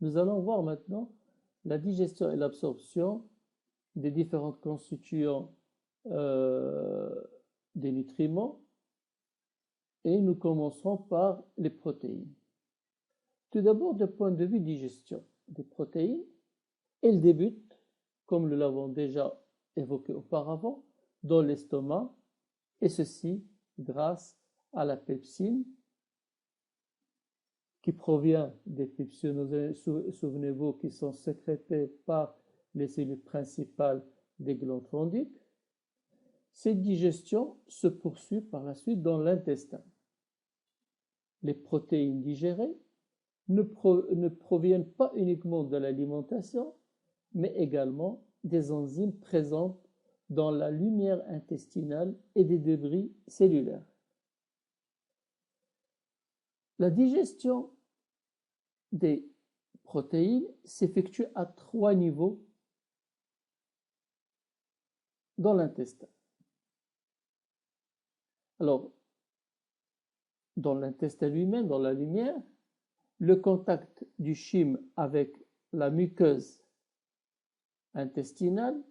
Nous allons voir maintenant la digestion et l'absorption des différents constituants des nutriments et nous commencerons par les protéines. Tout d'abord, du point de vue digestion des protéines, elles débutent, comme nous l'avons déjà évoqué auparavant, dans l'estomac, et ceci grâce à la pepsine qui provient des pepsinogènes, souvenez-vous, qui sont sécrétés par les cellules principales des glandes fondiques. Cette digestion se poursuit par la suite dans l'intestin. Les protéines digérées ne proviennent pas uniquement de l'alimentation, mais également des enzymes présentes dans la lumière intestinale et des débris cellulaires. La digestion des protéines s'effectue à 3 niveaux dans l'intestin. Alors, dans l'intestin lui-même, dans la lumière, le contact du chyme avec la muqueuse intestinale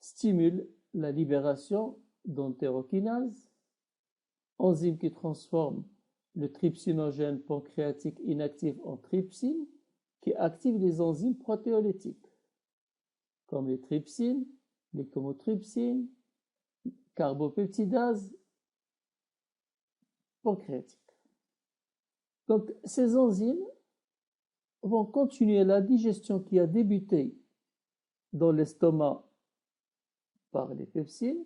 stimule la libération d'entérokinases, enzyme qui transforme le trypsinogène pancréatique inactif en trypsine, qui active les enzymes protéolytiques, comme les trypsines, les chymotrypsines, carbopeptidase pancréatique. Donc, ces enzymes vont continuer la digestion qui a débuté dans l'estomac par les pepsines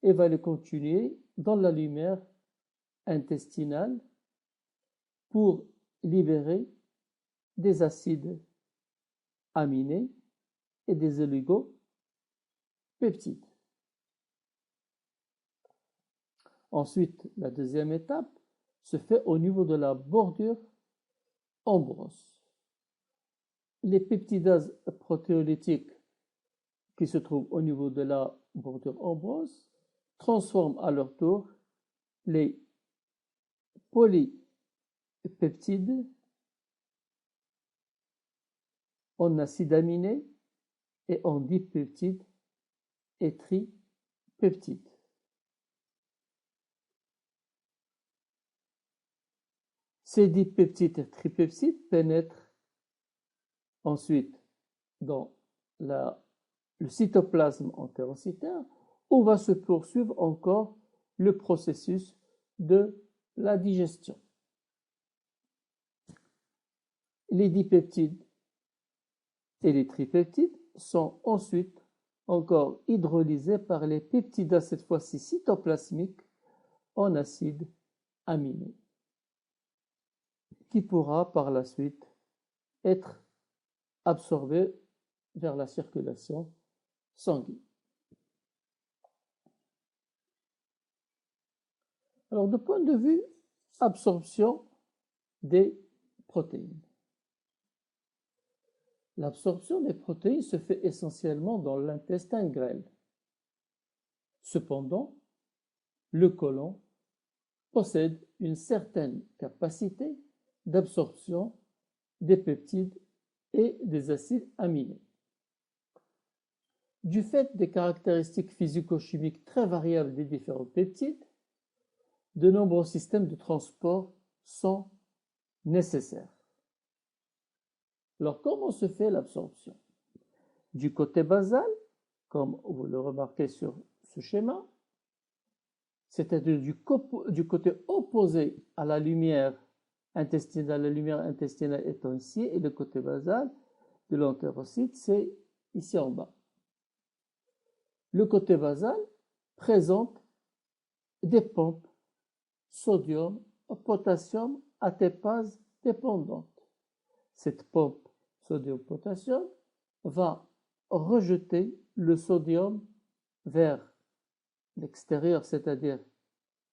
et va le continuer dans la lumière intestinale pour libérer des acides aminés et des oligopeptides. Ensuite, la deuxième étape se fait au niveau de la bordure ambrose. Les peptidases protéolytiques qui se trouvent au niveau de la bordure ambrose transforment à leur tour les polypeptides en acides aminés et en dipeptides et tripeptides. Ces dipeptides et tripeptides pénètrent ensuite dans le cytoplasme entérocytaire où va se poursuivre encore le processus de la digestion. Les dipeptides et les tripeptides sont ensuite encore hydrolysés par les peptidases, cette fois-ci cytoplasmiques, en acides aminés, qui pourra par la suite être absorbé vers la circulation sanguine. Alors, de point de vue absorption des protéines. L'absorption des protéines se fait essentiellement dans l'intestin grêle. Cependant, le côlon possède une certaine capacité d'absorption des peptides et des acides aminés. Du fait des caractéristiques physico-chimiques très variables des différents peptides, de nombreux systèmes de transport sont nécessaires. Alors, comment se fait l'absorption? Du côté basal, comme vous le remarquez sur ce schéma, c'est-à-dire du côté opposé à la lumière intestinale étant ici, et le côté basal de l'entérocyte, c'est ici en bas. Le côté basal présente des pompes sodium, potassium, ATPase dépendantes. Cette pompe sodium-potassium va rejeter le sodium vers l'extérieur, c'est-à-dire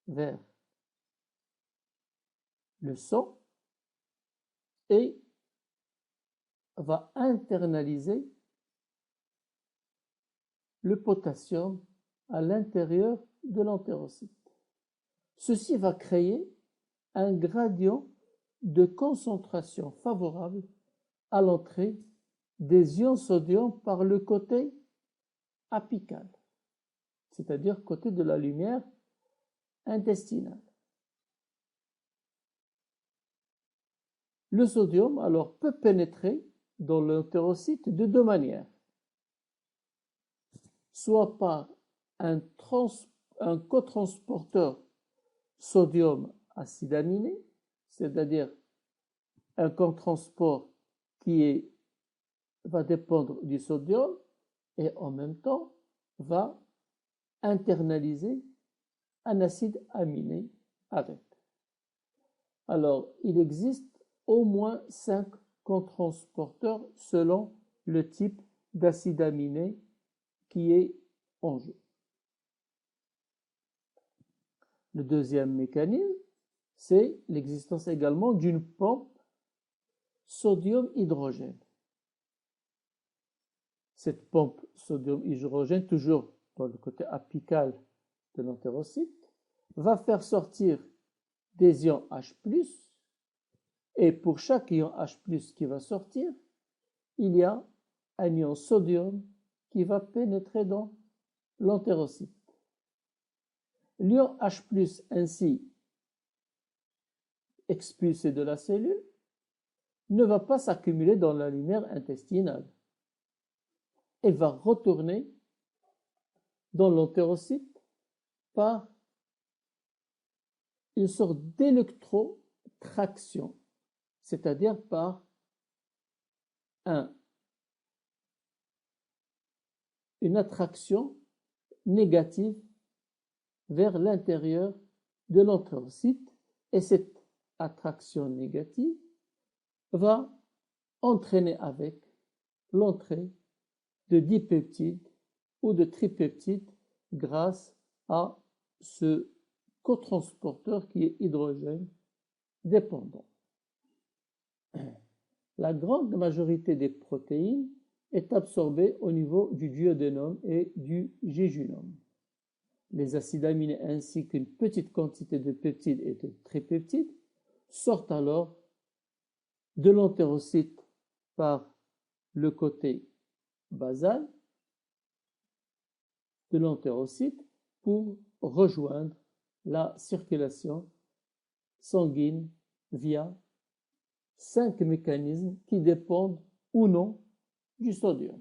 vers le sang, et va internaliser le potassium à l'intérieur de l'entérocyte. Ceci va créer un gradient de concentration favorable à l'entrée des ions sodium par le côté apical, c'est-à-dire côté de la lumière intestinale. Le sodium, alors, peut pénétrer dans l'entérocyte de deux manières. Soit par un cotransporteur sodium acide aminé, c'est-à-dire un cotransport qui va dépendre du sodium et en même temps va internaliser un acide aminé avec. Alors, il existe au moins 5 cotransporteurs selon le type d'acide aminé qui est en jeu. Le deuxième mécanisme, c'est l'existence également d'une pompe sodium-hydrogène. Cette pompe sodium-hydrogène, toujours dans le côté apical de l'entérocyte, va faire sortir des ions H+, et pour chaque ion H+, qui va sortir, il y a un ion sodium qui va pénétrer dans l'entérocyte. L'ion H+, ainsi expulsé de la cellule, ne va pas s'accumuler dans la lumière intestinale. Elle va retourner dans l'entérocyte par une sorte d'électrotraction, c'est-à-dire par une attraction négative vers l'intérieur de l'entérocyte, et cette attraction négative va entraîner avec l'entrée de dipeptides ou de tripeptides grâce à ce cotransporteur qui est hydrogène dépendant. La grande majorité des protéines est absorbée au niveau du duodénum et du jéjunum. Les acides aminés ainsi qu'une petite quantité de peptides et de tripeptides sortent alors de l'entérocyte par le côté basal de l'entérocyte pour rejoindre la circulation sanguine via 5 mécanismes qui dépendent ou non du sodium.